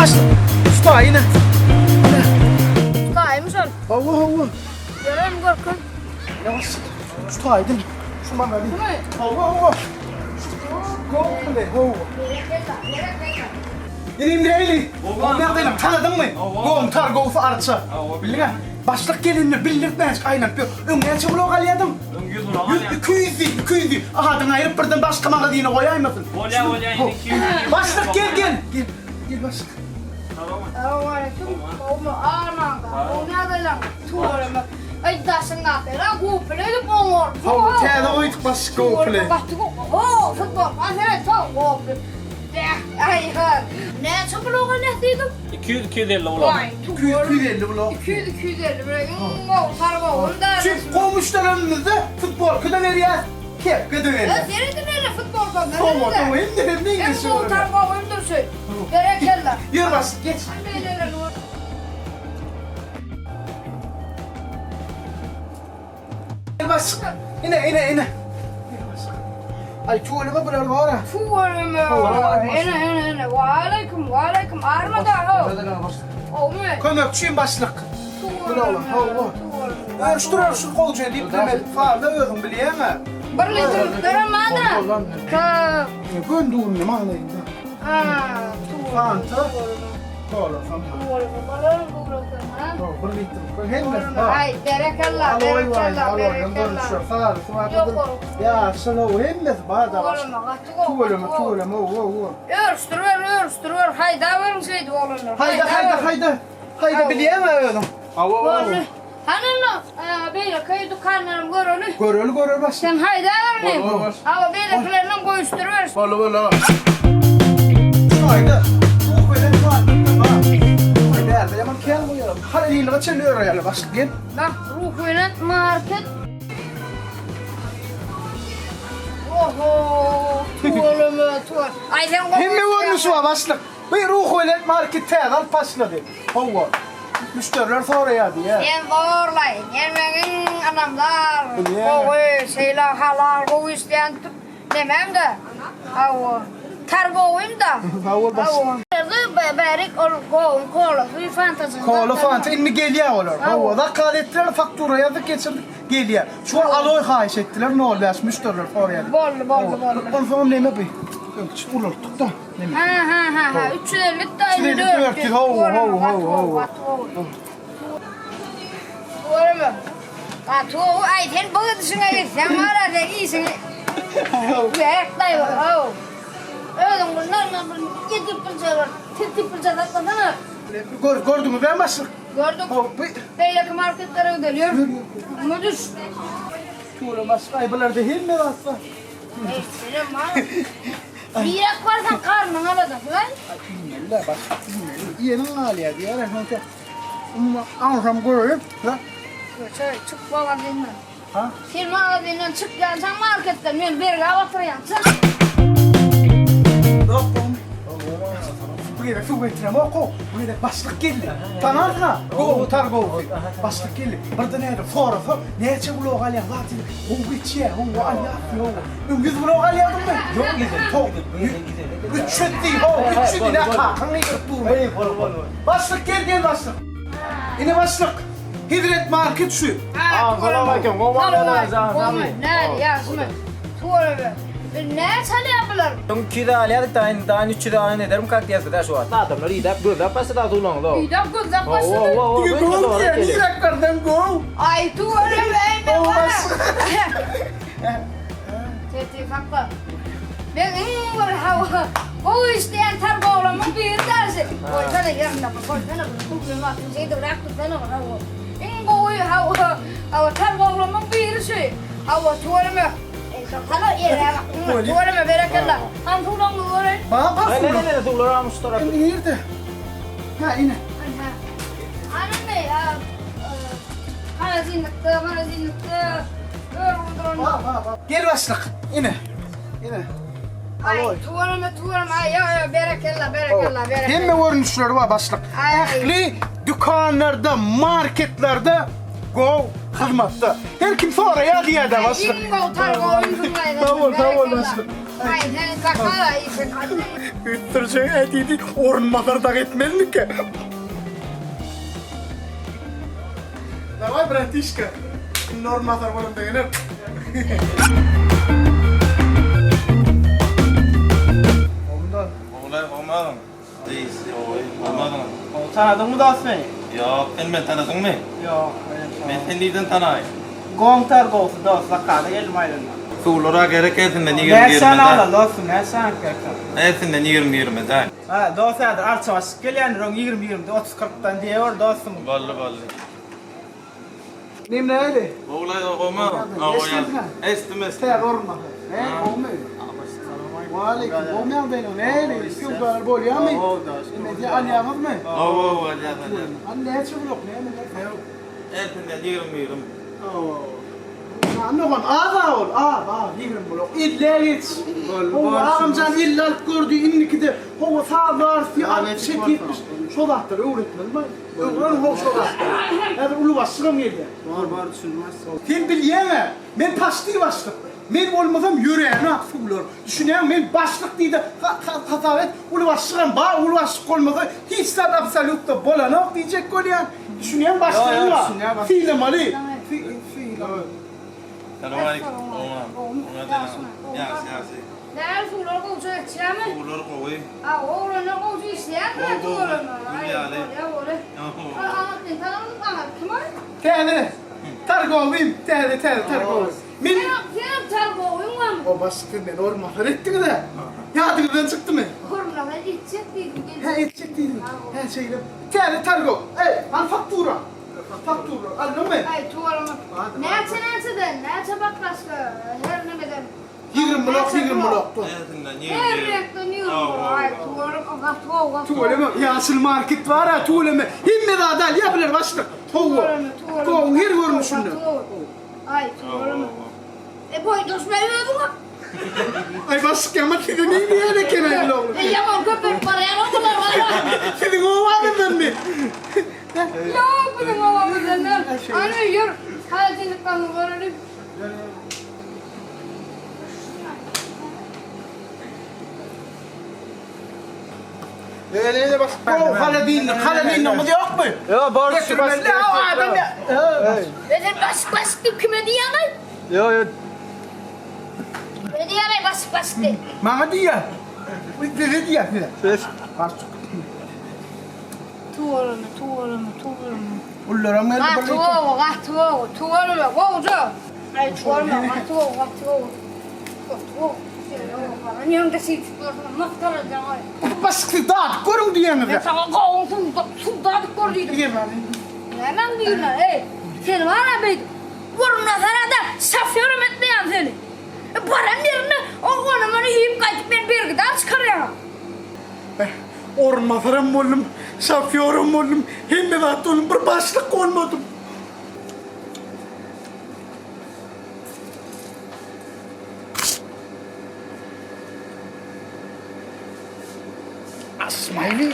başla. Usta yine. Tutayım sen. Allah. Göreyim korkun. Yavaş. Usta yine. Şuna ver. Allah. Go play. Ho. Benim değil. Neredeyim? Tanıdın mı? Go tar go for artsa. Bildin mi? Başlık gelinle bildirtmez aynen. Ömreye çabuk kalyadım. 200. Ahadın ayırıp birden başka mağazine koyaymasın. Olya yine 200. Başlık gel. Gel başlık. Assalamualaikum. Kamu anak. Kamu ada lang. Tuh, ay dasang ngate. Aku pelay pongor. Hava teyze oytuk başlık go play. Oh, futbol. Aferin tamam. Ay ha. Ne çabuk ne dedim? 250 ulan. Vay, 250 bu. 250 böyle. Sarma onda. Çünkü komşularımızda futbol kadar veriyor. Kep kadar veriyor. Seni de ne futbol falan. Tamam hem de Hem İngilizce bu var. tarba oyundur şey. Gerekirler. Yürü başlık geç. Gel başlık. Yine. Ay tuğlama bular var ha. Fuvarım. Ene. Waalaikum. Armada ha. O mu? Konukçuyum başlık. Bu ne oğlum? Hava. Ölçtür kolcuya deyip demedi. Fazla ödüm biliyor musun? Bir litre mana? Ka. Göndüğüm ne manayında? Fanta. Kola fanta. Bir litre. Hem de. Ay, berekallah. Ya sana o hem de bana var. Tuğlama. Örstürür. Hayda verin şeydi oğlum. Hayda biliyor musun ödüm? Hanım, böyle köy dükkanlarım görünü. Görül başlık. Sen hayda verin. Ama böyle filanla koyuşturur. Valla. Hayda. Bu böyle var. Hayda. Ben hemen kel koyuyorum. Hadi yine kaçırıyor yani başlık gel. Bak, ruhuyla market. Oho. Tuğlama. Ay sen Hem mi olmuş var başlık? Bir ruh öyle market teyzal başladı. Hava. Müşteriler soruyor diye. Sen zorlayın. Gelmeyin adamlar. Koyu, şeyler halal, koyu isteyen demem de. Hava. Targovuyum da. Hava başlık. Berik kola, suyu fantazı. Kola fanta inni geliyor olur. Hava da kaletler faktura yazıp geçirdik geliyor. Şu an aloy hayiş ettiler ne oldu? Müşteriler soruyor. Bollu. Onu zaman ne mi bu? Yok hiç ulurttuk da. Ha. 350 de 354. Hava. Doğru mu? Tuğu ay sen bu dışına git. Sen var ya iyisin. Berekler var. Öyle bunlar yedi pırca var. Tık pırca da kadar. Gördün mü ben başlık? Gördük. Beyleki marketlere geliyor. Müdür. Tuğla başlık aybalar değil mi varsa? Senin var. Birak varsan karnın aladı. Bilmem başlık. Yenin haliye diye. Ama anlasam görüyorum. Çık babasından. Ha? Firma ağabeyden çık yansan marketten. Ben bir gavatır yansan. Buraya şu getireme oku. Buraya başlık geldi. Tamam mı? Go targo. Başlık geldi. Burada ne? Fotoğrafı. Ne çabuk o galya zaten. O geçiyor. O alya. Ümgüz bunu galya mı? Yok güzel. Üçüncü. Üçüncü ne ka? Hangi tuttu? Başlık gel başlık. Yine başlık. Hidret market şu. Assalamualaikum. Ne yazma? Tuğla. Ne çalıyorlar? Yung kira alihat tahan 3 lira ne derim kalk diye kadar şu an. Adamlar idap gördü. Pasti daha tulung lo. Bir dakika zapasını. Çünkü go diye niraklardan go. Ay tuğla be. Go başlık. Teti fakta. Ben var hava. O isteyen tarboğlamın bir dersi. Koy sana yarına koy sana. Kumma şeyde bıraktı sana hava. Boyu hava tarboğlamın bir şey. Hava tuğla. Hala yere bak. Tuğla mı berekallah. Ham tuğla mı var? Bak Ne tulur amus taraf. nerede? Ha yine. Anne ya. Magazinlikte. Gel başlık. Yine. Ay tuğla ay ya berekallah. Hem mi görünüşleri var başlık? Ay. Ehli dükkanlarda, marketlerde go Hizmette. Her kim sonra ya diye de başlık. İngo targoyun Tamam, başlık. Ay sen kakala işe kadın. Üttüreceğin etiydi, orunmaları da etmelilik ki. Давай, братишка, норматор болом дегенер. Ondan. Olmadım. Değil. Olmadım. Tanıdın mı da asmayı? Yok, ben tanıdın mı? Yok. Ben senden tanıyım. Gontar golfu da sakada gelmeydin. Sulara gerek etsin de niye Ben girmeden. sana al dostum, ben sana kerkan. Etsin de niye girmeden. Ha, dostlar arça baş gelen rong 20 30 40'tan diye var dostum. Vallahi. Nimle öyle? Olay olmadım. Estimez. Ter orma. Ne? Olmuyor. Waalaikum. Olmayan benim. Ne? İstiyorum kadar bol ya mı? Ne diye anlayamaz mı? Oo, Anne hiç yok ne? etsin de niye girmeden. Anne kon ağa ol. Ağa. Yigrim blok. İlle hiç. O amcan illa gördü inniki de. O sağlar fi şey gitmiş. Şodahtır öğretmen mi? Öğren o şodahtır. Hadi ulu başlığım geldi. Var düşünmez. Sen biliyeme. Ben taştı başlık. Men olmasam yüreğine atılır. Düşünüyorum men başlık deydi. Hata et. Ulu başlığım bağ ulu başlık olmasa hiç sen absolutta bolanok diyecek kolyan. Düşünüyorum başlığım var. Fiilim Ali. Fiilim. Selamünaleyküm. Değer sular kovucu edeceğim mi? Sular koy. Ha oğlunu kovucu isteyen mi? Tuğrunu. Ay ya böyle. Anlatın tanımlık kim var? Tane. Targovim. Tane targovim. Men Senin targoyun var mı? o başlıkın ben ormanlar etti mi de? Yadırdan çıktı mı? Kurla ben içecek değilim. He edecek değilim. He şeyle. Tane targo. Al faktura. Faktura. Anladın mı? Ay tuğrunu. Neyse de neyse bak başka. Her ne bedel. 20 blok. Etsin de niye Her girmeden. renkten yürüyor. Ay tuğrunu. Tuğleme. Yaşıl market var ha tuğleme. Himme daha dal yapılır başlık. Tuğu. Tuğu. Her görmüşsün. Ay tuğrunu. Boy dostmayı verdin ha. Ay başlık yaman senin iyi bir yere kenarlı oğlum. Yaman köpek var ya ne kadar var ya. Senin o var mı? Yok benim babamın senden. Anne yürü. Hadi seni kanı verelim. Öyle bak. O Haladin namı yok mu? Yo borç şu baş. Getirmeli o adam ya. Benim baş kime diyanay? Yo. Ne diyanay baş Mama diye. Ne diye? Ses. Tuğrunu. Ullaram ne Ah tuğrunu. Kovucu. Ay tuğrunu. Annem de şey tutuyorsun. Maskara canay. Başlık da korun diyen Ben ne? sana kovulsun. Sudadık gördüydüm. Hemen diyorlar. Sen var ya bey. Vurma sana da safıyorum etmeyen seni. Param yerine o konumu yiyip kaçıp ben bir gıda çıkarıyorum. Ormalarım oğlum, şafıyorum oğlum, hem de vaat oğlum, bir başlık olmadım. Asmaylı.